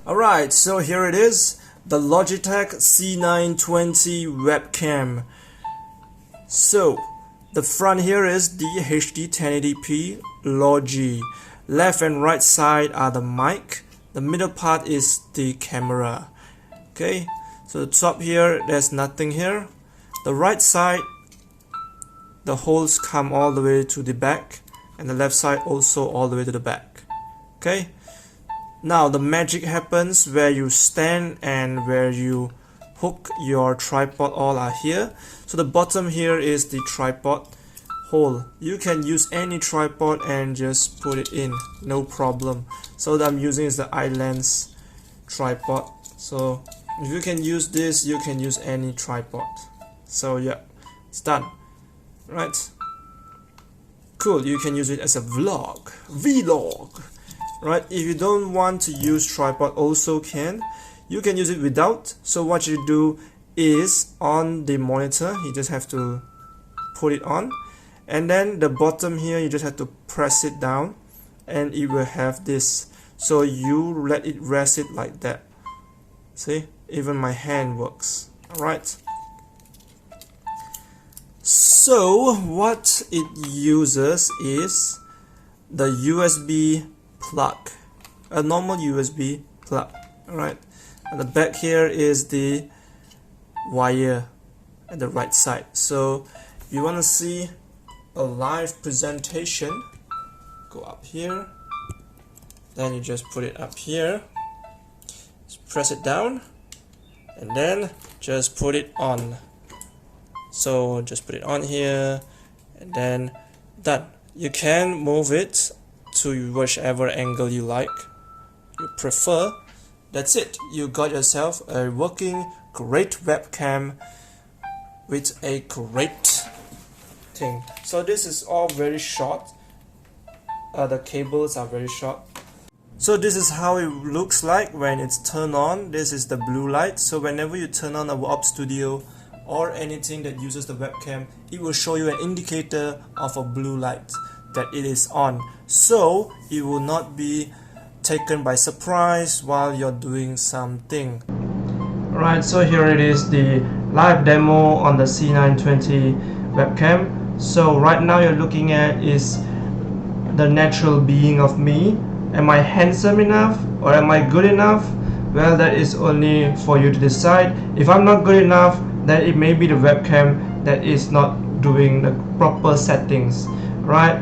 Alright, so here it is, the Logitech C920 webcam. So, the front here is the HD 1080p Logi. Left and right side are the mic. The middle part is the camera. Okay, so the top here, there's nothing here. The right side, the holes come all the way to the back, and the left side also all the way to the back. Okay. Now the magic happens where you stand and where you hook your tripod, all are here. So the bottom here is the tripod hole. You can use any tripod and just put it in, no problem. So that I'm using is the iLens tripod. So if you can use this, you can use any tripod. So yeah, it's done. Right, cool. You can use it as a vlog. Right, if you don't want to use tripod, also you can use it without. So what you do is, on the monitor you just have to put it on, and then the bottom here you just have to press it down and it will have this. So you let it rest it like that. See, even my hand works. Alright, so what it uses is the USB plug, a normal USB plug. Alright, at the back here is the wire at the right side. So if you want to see a live presentation, go up here, then you just put it up here, just press it down, and then just put it on. So just put it on here, and then done. You can move it to whichever angle you like, you prefer. That's it. You got yourself a working great webcam with a great thing. So this is all very short. The cables are very short. So this is how it looks like when it's turned on. This is the blue light. So whenever you turn on a Warp Studio or anything that uses the webcam, it will show you an indicator of a blue light that it is on, so it will not be taken by surprise while you're doing something. Alright, so here it is, the live demo on the C920 webcam. So right now you're looking at is the natural being of me. Am I handsome enough or am I good enough? Well, that is only for you to decide. If I'm not good enough, then it may be the webcam that is not doing the proper settings. Right,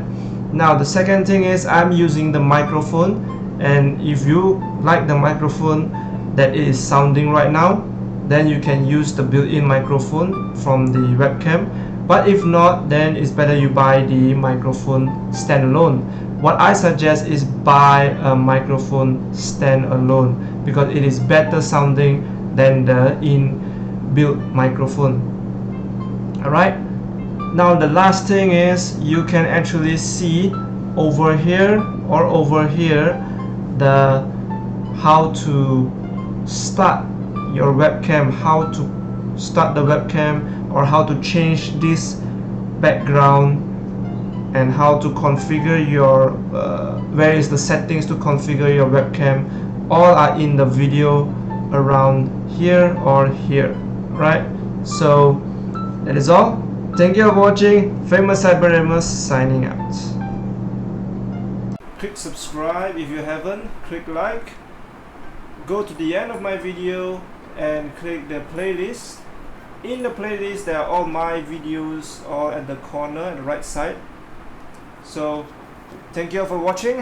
now the second thing is I'm using the microphone, and if you like the microphone that is sounding right now, then you can use the built-in microphone from the webcam. But if not, then it's better you buy the microphone standalone. What I suggest is buy a microphone standalone because it is better sounding than the inbuilt microphone. Alright, now the last thing is you can actually see over here or over here the how to start your webcam, how to start the webcam, or how to change this background, and how to configure your where is the settings to configure your webcam. All are in the video around here or here. Right, so that is all. Thank you for watching. Famous Cyber signing out. Click subscribe if you haven't. Click like. Go to the end of my video and click the playlist. In the playlist there are all my videos all at the corner at the right side. So thank you for watching.